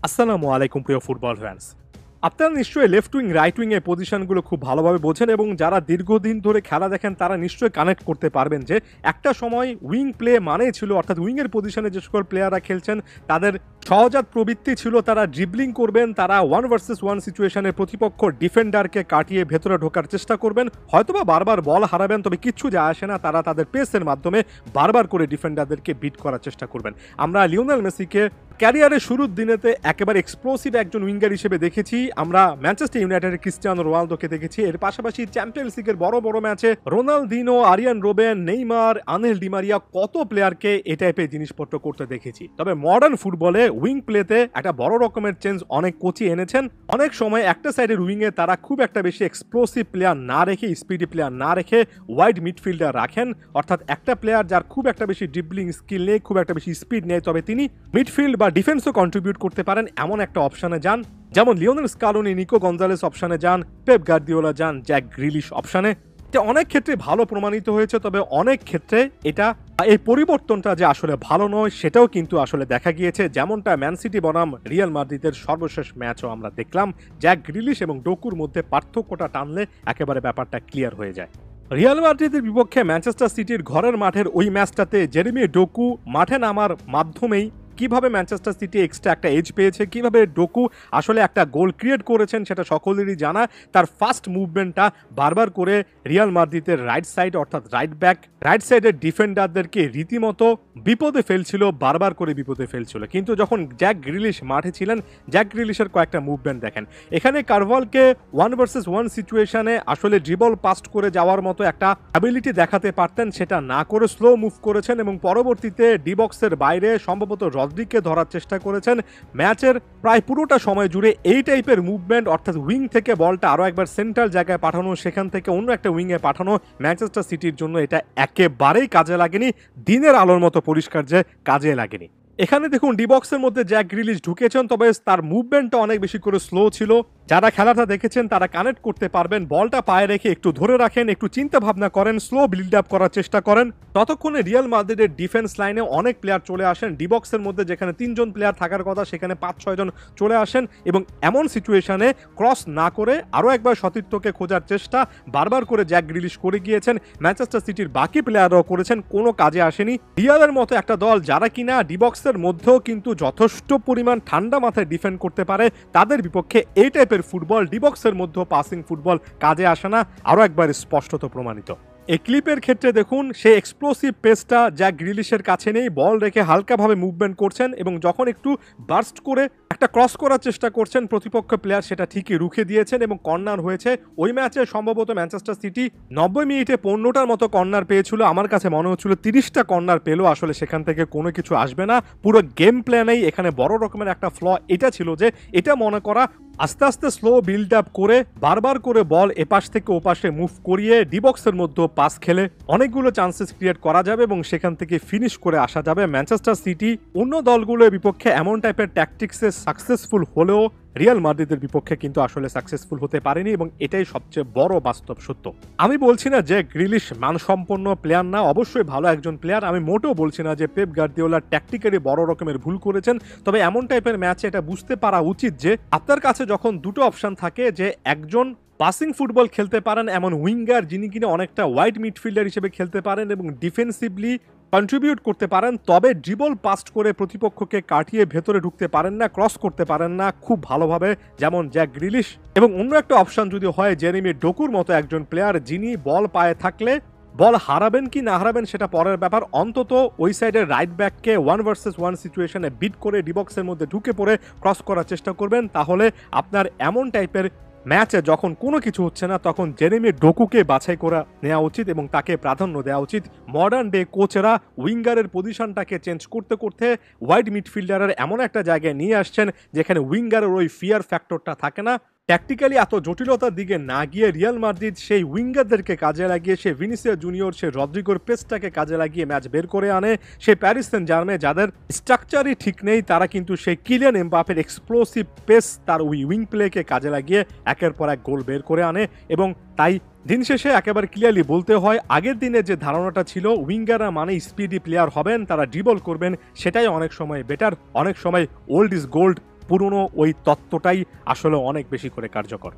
আসসালামু আলাইকুম প্রিয় ফুটবল ফ্যান্স। আপনারা নিশ্চয়ই লেফট উইং রাইট উইং এর পজিশনগুলো খুব ভালোভাবে বোঝেন এবং যারা দীর্ঘদিন ধরে খেলা দেখেন তারা নিশ্চয়ই কানেক্ট করতে পারবেন যে একটা সময় উইং প্লে মানেই ছিল, অর্থাৎ উইংয়ের পজিশনে যে সকল প্লেয়াররা খেলছেন তাদের সহজাত প্রবৃত্তি ছিল তারা ড্রিবলিং করবেন, তারা 1 vs 1 সিচুয়েশনে প্রতিপক্ষ ডিফেন্ডারকে কাটিয়ে ভেতরে ঢোকার চেষ্টা করবেন, হয়তোবা বারবার বল হারাবেন, তবে কিচ্ছু যায় আসে না, তারা তাদের পেসের মাধ্যমে বারবার করে ডিফেন্ডারদেরকে বিট করার চেষ্টা করবেন। আমরা লিওনেল মেসিকে ক্যারিয়ারের শুরুর দিনেতে একেবারে এক্সপ্লোসিভ একজন উইঙ্গার হিসেবে দেখেছি, আমরা ম্যানচেস্টার ইউনাইটেডের ক্রিস্টিয়ানো রোনালদোকে দেখেছি, এর পাশাপাশি চ্যাম্পিয়ন্স লিগের বড় বড় ম্যাচে Ronaldinho, Arjen Robben, Neymar, Angel Di Maria কত প্লেয়ারকে এই টাইপের জিনিসপত্র করতে দেখেছি। তবে মডার্ন ফুটবলে উইং প্লেতে একটা বড় রকমের চেঞ্জ অনেক কোচই এনেছেন। অনেক সময় একটা সাইডের উইংয়ে তারা খুব একটা বেশি এক্সপ্লোসিভ প্লেয়ার না রেখে, স্পিডি প্লেয়ার না রেখে ওয়াইড মিডফিল্ডার রাখেন, অর্থাৎ একটা প্লেয়ার যার খুব একটা বেশি ড্রিবলিং স্কিল নেই, খুব একটা বেশি স্পিড নেই, তবে তিনি মিডফিল্ড বা ডিফেন্সও কন্ট্রিবিউট করতে পারেন এমন একটা অপশনে যান, যেমন লিওনেল স্কালোনি, নিকো গঞ্জালেস অপশনে যান, পেপ গার্দিওলা যান, জ্যাক গ্রিলিশ অপশনে। এটা অনেক ক্ষেত্রে ভালো প্রমাণিত হয়েছে, তবে অনেক ক্ষেত্রে এটা এই পরিবর্তনটা যে আসলে ভালো নয় সেটাও কিন্তু আসলে দেখা গিয়েছে, যেমনটা ম্যান সিটি বনাম রিয়াল মাদ্রিদের সর্বশেষ ম্যাচও আমরা দেখলাম। জ্যাক গ্রিলিশ এবং ডোকুর মধ্যে পার্থক্যটা টানলে একেবারে ব্যাপারটা ক্লিয়ার হয়ে যায়। রিয়াল মাদ্রিদের বিপক্ষে ম্যানচেস্টার সিটির ঘরের মাঠের ওই ম্যাচটাতে জেরেমি ডোকু মাঠে নামার মাধ্যমেই কিভাবে ম্যানচেস্টার সিটি এক্সট্রা একটা এজ পেয়েছে, কিভাবে ডোকু আসলে একটা গোল ক্রিয়েট করেছেন সেটা সকলেরই জানা। তার ফার্স্ট মুভমেন্টটা বারবার করে রিয়াল মাদ্রিদের রাইট সাইড, অর্থাৎ রাইট সাইডের ডিফেন্ডারদেরকে রীতিমতো বিপদে ফেলছিল, বারবার করে বিপদে ফেলছিল। কিন্তু যখন জ্যাক গ্রিলিশ মাঠে ছিলেন, জ্যাক গ্রিলিশের কয়েকটা মুভমেন্ট দেখেন, এখানে কারভালকে 1 vs 1 সিচুয়েশনে আসলে ড্রিবল পাস্ট করে যাওয়ার মতো একটা অ্যাবিলিটি দেখাতে পারতেন, সেটা না করে স্লো মুভ করেছেন এবং পরবর্তীতে ডি বক্সের বাইরে সম্ভবত রদ্রিগকে ধরার চেষ্টা করেছেন। ম্যাচের প্রায় পুরোটা সময় জুড়ে এই টাইপের মুভমেন্ট, অর্থাৎ উইং থেকে বলটা আরও একবার সেন্ট্রাল জায়গায় পাঠানো, সেখান থেকে অন্য একটা উইংয়ে পাঠানো, ম্যানচেস্টার সিটির জন্য এটা একেবারেই কাজে লাগেনি, দিনের আলোর মতো পরিষ্কার যে কাজে লাগেনি। এখানে দেখুন ডি বক্সের মধ্যে জ্যাক গ্রিলিশ ঢুকেছেন, তবে তার মুভমেন্টটা অনেক বেশি করে স্লো ছিল। যারা খেলাটা দেখেছেন তারা কানেক্ট করতে পারবেন, বলটা পায়ে রেখে একটু ধরে রাখেন, একটু চিন্তা ভাবনা করেন, স্লো বিল্ড আপ করার চেষ্টা করেন, ততক্ষণে রিয়াল মাদ্রিদের ডিফেন্স লাইনে অনেক প্লেয়ার চলে আসেন। ডি বক্সের মধ্যে যেখানে 3 জন প্লেয়ার থাকার কথা সেখানে 5-6 জন চলে আসেন এবং এমন সিচুয়েশনে ক্রস না করে আরও একবার সতীর্থকে খোঁজার চেষ্টা বারবার করে জ্যাক গ্রিলিশ করে গিয়েছেন। ম্যানচেস্টার সিটির বাকি প্লেয়াররাও করেছেন, কোনো কাজে আসেনি। রিয়ালের মতো একটা দল যারা কিনা ডি বক্সের মধ্যেও কিন্তু যথেষ্ট পরিমাণ ঠান্ডা মাথায় ডিফেন্ড করতে পারে, তাদের বিপক্ষে এই টাইপের ফুটবল, ডি বক্সের মধ্যেও পাসিং ফুটবল কাজে আসে না, আরও একবার স্পষ্টত প্রমাণিত। এই ক্লিপের ক্ষেত্রে দেখুন সেই এক্সপ্লোসিভ পেসটা জ্যাক গ্রিলিশের কাছে নেই, বল রেখে হালকাভাবে মুভমেন্ট করছেন এবং যখন একটু বার্স্ট করে একটা ক্রস করার চেষ্টা করছেন প্রতিপক্ষ প্লেয়ার সেটা ঠিকই রুখে দিয়েছেন এবং কর্নার হয়েছে। ওই ম্যাচে সম্ভবত ম্যানচেস্টার সিটি 90 মিনিটে 15টার মতো কর্নার পেয়েছিল, আমার কাছে মনে হচ্ছিল 30টা কর্নার পেলেও আসলে সেখান থেকে কোনো কিছু আসবে না। পুরো গেম প্ল্যানেই এখানে বড় রকমের একটা ফ্ল এটা ছিল যে এটা মনে করা আস্তে আস্তে স্লো বিল্ড আপ করে বারবার করে বল এপাশ থেকে ওপাশে মুভ করিয়ে ডি বক্সের মধ্যে পাস খেলে অনেকগুলো চান্সেস ক্রিয়েট করা যাবে এবং সেখান থেকে ফিনিশ করে আসা যাবে। ম্যানচেস্টার সিটি অন্য দলগুলোর বিপক্ষে এমন টাইপের ট্যাকটিক্সে সাকসেসফুল হলেও রিয়াল মাদ্রিদের বিপক্ষে কিন্তু আসলে সাকসেসফুল হতে পারেনি এবং এটাই সবচেয়ে বড় বাস্তব সত্য। আমি বলছি না যে গ্রিলিশ মানসম্পন্ন প্লেয়ার না, অবশ্যই ভালো একজন প্লেয়ার। আমি মোটেও বলছি না যে পেপ গার্দিওলা ট্যাকটিক্যালি বড় রকমের ভুল করেছেন, তবে এমন টাইপের ম্যাচে এটা বুঝতে পারা উচিত যে আপনার কাছে যখন দুটো অপশন থাকে, যে একজন পাসিং ফুটবল খেলতে পারেন এমন উইঙ্গার যিনি কিনা অনেকটা ওয়াইড মিডফিল্ডার হিসেবে খেলতে পারেন এবং ডিফেন্সিভলি কন্ট্রিবিউট করতে পারেন, তবে ড্রিবল পাস্ট করে প্রতিপক্ষকে কাটিয়ে ভেতরে ঢুকতে পারেন না, ক্রস করতে পারেন না খুব ভালোভাবে, যেমন জ্যাক গ্রিলিশ। এবং অন্য একটা অপশন যদি হয় জেরেমি ডোকুর মতো একজন প্লেয়ার যিনি বল পায়ে থাকলে বল হারাবেন কি না হারাবেন সেটা পরের ব্যাপার, অন্তত ওই সাইডের রাইট ব্যাককে 1 vs 1 সিচুয়েশনে বিট করে ডি বক্সের মধ্যে ঢুকে পড়ে ক্রস করার চেষ্টা করবেন, তাহলে আপনার এমন টাইপের ম্যাচে যখন কোনো কিছু হচ্ছে না তখন জেরেমি ডোকুকে বাছাই করে নেওয়া উচিত এবং তাকে প্রাধান্য দেওয়া উচিত। মডার্ন ডে কোচেরা উইঙ্গারের পজিশনটাকে চেঞ্জ করতে করতে ওয়াইড মিডফিল্ডারের এমন একটা জায়গায় নিয়ে আসছেন যেখানে উইঙ্গারের ওই ফিয়ার ফ্যাক্টরটা থাকে না। ট্যাকটিক্যালি এত জটিলতার দিকে না গিয়ে রিয়াল মাদ্রিদ সেই উইঙ্গারদেরকে কাজে লাগিয়ে, সে ভিনিসিয়াস জুনিয়র, সে রদ্রিগোর পেসটাকে কাজে লাগিয়ে ম্যাচ বের করে আনে। সেই প্যারিস সেন্ট জার্মেই যাদের স্ট্রাকচারই ঠিক নেই, তারা কিন্তু সেই কিলিয়ান এমবাপের এক্সপ্লোসিভ পেস, তার উইং প্লেকে কাজে লাগিয়ে একের পর এক গোল বের করে আনে। এবং তাই দিন শেষে একেবারে ক্লিয়ারলি বলতে হয়, আগের দিনে যে ধারণাটা ছিল উইঙ্গাররা মানে স্পিডি প্লেয়ার হবেন, তারা ড্রিবল করবেন, সেটাই অনেক সময় বেটার। অনেক সময় ওল্ড ইজ গোল্ড, পুরনো ওই তত্ত্বটাই আসলে অনেক বেশি করে কার্যকর।